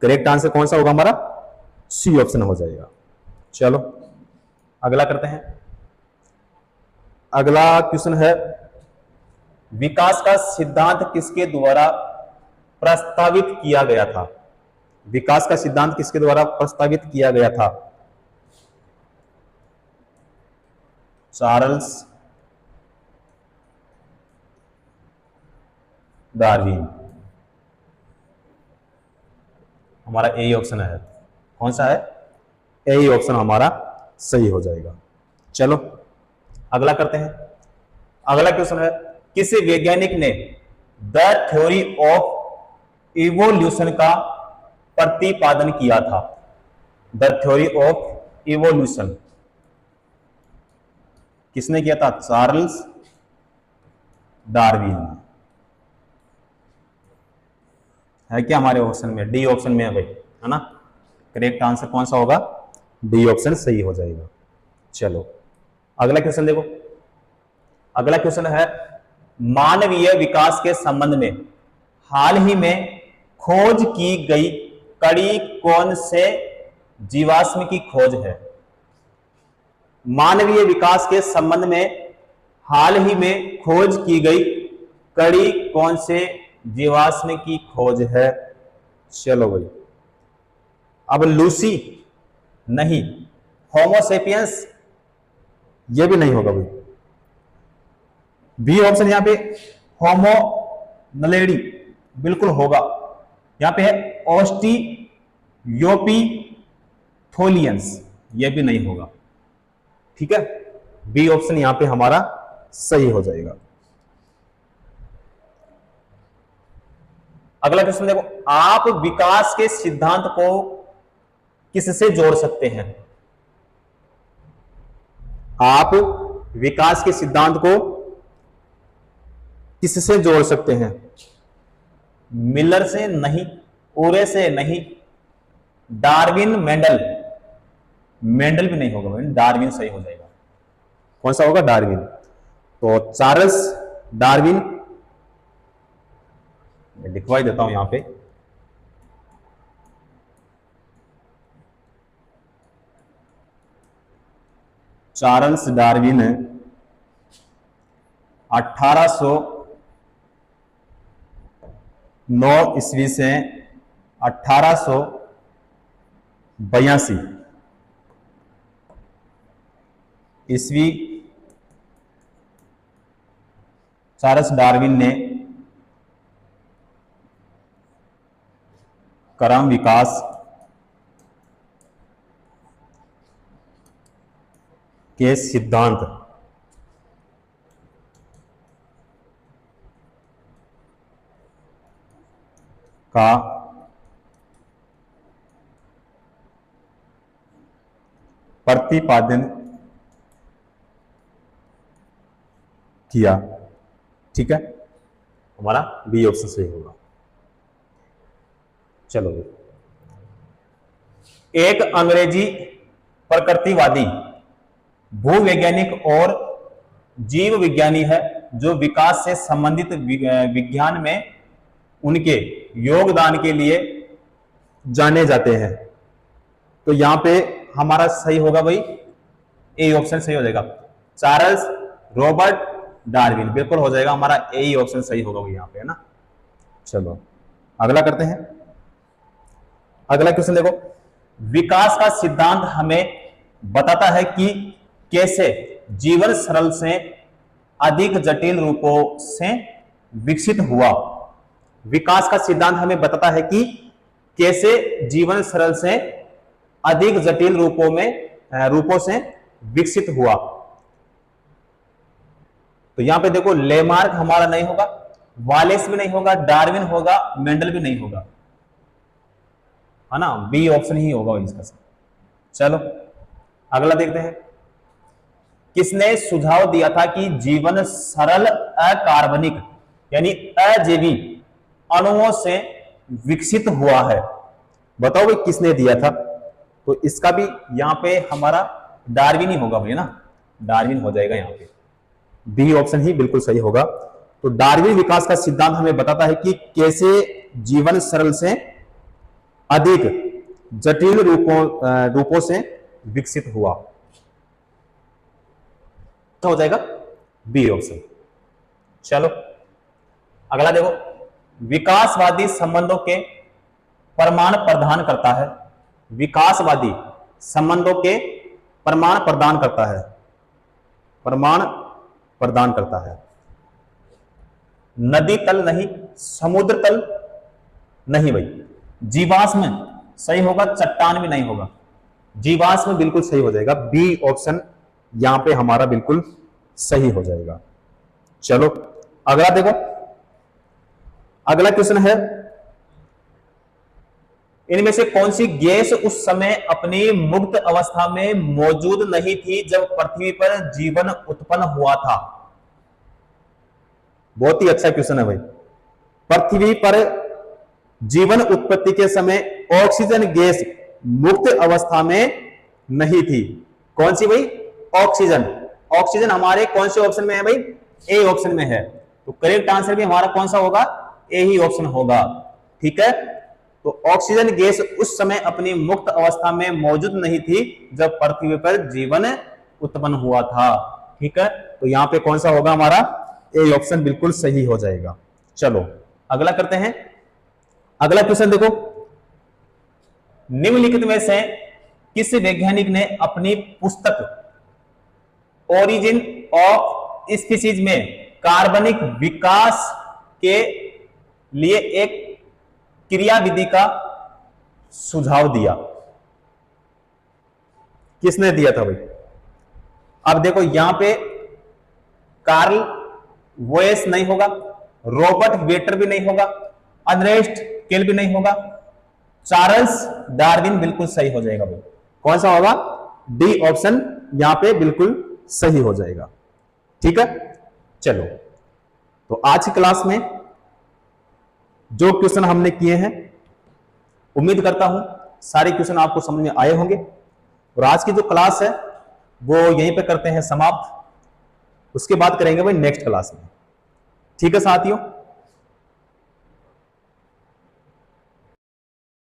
A: करेक्ट आंसर कौन सा होगा हमारा, सी ऑप्शन हो जाएगा। चलो अगला करते हैं। अगला क्वेश्चन है, विकास का सिद्धांत किसके द्वारा प्रस्तावित किया गया था। विकास का सिद्धांत किसके द्वारा प्रस्तावित किया गया था। चार्ल्स डार्विन, हमारा ए ऑप्शन है। कौन सा है? ए ऑप्शन हमारा सही हो जाएगा। चलो अगला करते हैं। अगला क्वेश्चन है, किसी वैज्ञानिक ने द थ्योरी ऑफ इवोल्यूशन का प्रतिपादन किया था? द थ्योरी ऑफ इवोल्यूशन किसने किया था? Charles Darwin. है क्या हमारे ऑप्शन में? डी ऑप्शन में है भाई, है ना। करेक्ट आंसर कौन सा होगा? डी ऑप्शन सही हो जाएगा। चलो अगला क्वेश्चन देखो। अगला क्वेश्चन है, मानवीय विकास के संबंध में हाल ही में खोज की गई कड़ी कौन से जीवाश्म की खोज है? मानवीय विकास के संबंध में हाल ही में खोज की गई कड़ी कौन से जीवाश्म की खोज है? चलो भाई, अब लूसी नहीं, होमोसेपियंस ये भी नहीं होगा भाई। बी ऑप्शन यहां पे होमो नलेडी बिल्कुल होगा। यहां पे है ऑस्टियोपिथोलियंस, ये भी नहीं होगा। ठीक है, बी ऑप्शन यहां पे हमारा सही हो जाएगा। अगला क्वेश्चन देखो, आप विकास के सिद्धांत को किससे जोड़ सकते हैं? आप विकास के सिद्धांत को किससे जोड़ सकते हैं? मिलर से नहीं, ओरे से नहीं, डार्विन, मेंडल। मेंडल भी नहीं होगा भाई, डार्विन सही हो जाएगा। कौन सा होगा? डार्विन। तो चार्ल्स डार्विन, मैं लिखवाई देता हूं यहां पे। चार्ल्स डार्विन 1809 ईस्वी से 1882 ईस्वी चार्ल्स डार्विन ने क्रम विकास के सिद्धांत का प्रतिपादन किया। ठीक है, हमारा बी ऑप्शन सही होगा। चलो, एक अंग्रेजी प्रकृतिवादी भूवैज्ञानिक और जीव विज्ञानी है जो विकास से संबंधित विज्ञान में उनके योगदान के लिए जाने जाते हैं। तो यहां पे हमारा सही होगा भाई, ए ऑप्शन सही हो जाएगा। चार्ल्स रॉबर्ट डार्विन बिल्कुल हो जाएगा, हमारा ए ऑप्शन सही होगा भाई यहां पे, है ना। चलो अगला करते हैं। अगला क्वेश्चन देखो, विकास का सिद्धांत हमें बताता है कि कैसे जीवन सरल से अधिक जटिल रूपों से विकसित हुआ। विकास का सिद्धांत हमें बताता है कि कैसे जीवन सरल से अधिक जटिल रूपों से विकसित हुआ। तो यहां पे देखो, लेमार्क हमारा नहीं होगा, वालेस भी नहीं होगा, डार्विन होगा, मेंडल भी नहीं होगा, है ना। बी ऑप्शन ही होगा इसका। चलो अगला देखते हैं। किसने सुझाव दिया था कि जीवन सरल अकार्बनिक यानी अजैवी अणुओं से विकसित हुआ है? बताओ भाई किसने दिया था? तो इसका भी यहां पे हमारा डार्विन ही होगा भाई, ना। डार्विन हो जाएगा यहां पे, बी ऑप्शन ही बिल्कुल सही होगा। तो डार्विन विकास का सिद्धांत हमें बताता है कि कैसे जीवन सरल से अधिक जटिल रूपों से विकसित हुआ। तो हो जाएगा बी ऑप्शन। चलो अगला देखो, विकासवादी संबंधों के प्रमाण प्रदान करता है। विकासवादी संबंधों के प्रमाण प्रदान करता है। प्रमाण प्रदान करता है। नदी तल नहीं, समुद्र तल नहीं भाई, जीवाश्म सही होगा, चट्टान भी नहीं होगा, जीवाश्म बिल्कुल सही हो जाएगा। बी ऑप्शन यहां पे हमारा बिल्कुल सही हो जाएगा। चलो अगला देखो, अगला क्वेश्चन है, इनमें से कौन सी गैस उस समय अपनी मुक्त अवस्था में मौजूद नहीं थी जब पृथ्वी पर जीवन उत्पन्न हुआ था? बहुत ही अच्छा क्वेश्चन है भाई। पृथ्वी पर जीवन उत्पत्ति के समय ऑक्सीजन गैस मुक्त अवस्था में नहीं थी। कौन सी भाई? ऑक्सीजन। ऑक्सीजन हमारे कौन से ऑप्शन में है भाई? ए ऑप्शन में है। तो करेक्ट आंसर भी हमारा कौन सा होगा? ए ही ऑप्शन होगा। ठीक है, तो ऑक्सीजन गैस उस समय अपनी मुक्त अवस्था में मौजूद नहीं थी जब पृथ्वी पर जीवन उत्पन्न हुआ था। ठीक है, तो यहां पे कौन सा होगा हमारा? ए ऑप्शन बिल्कुल सही हो जाएगा। चलो अगला करते हैं। अगला क्वेश्चन देखो, निम्नलिखित में से किस वैज्ञानिक ने अपनी पुस्तक ओरिजिन ऑफ स्पीसीज में कार्बनिक विकास के लिए एक क्रियाविधि का सुझाव दिया? किसने दिया था भाई? अब देखो यहां पे कार्ल वोयस नहीं होगा, रॉबर्ट वेटर भी नहीं होगा, अर्नेस्ट केल भी नहीं होगा, चार्ल्स डार्विन बिल्कुल सही हो जाएगा भाई। कौन सा होगा? डी ऑप्शन यहां पे बिल्कुल सही हो जाएगा। ठीक है, चलो तो आज की क्लास में जो क्वेश्चन हमने किए हैं, उम्मीद करता हूं सारे क्वेश्चन आपको समझ में आए होंगे। और आज की जो क्लास है वो यहीं पे करते हैं समाप्त। उसके बाद करेंगे भाई नेक्स्ट क्लास में। ठीक है साथियों।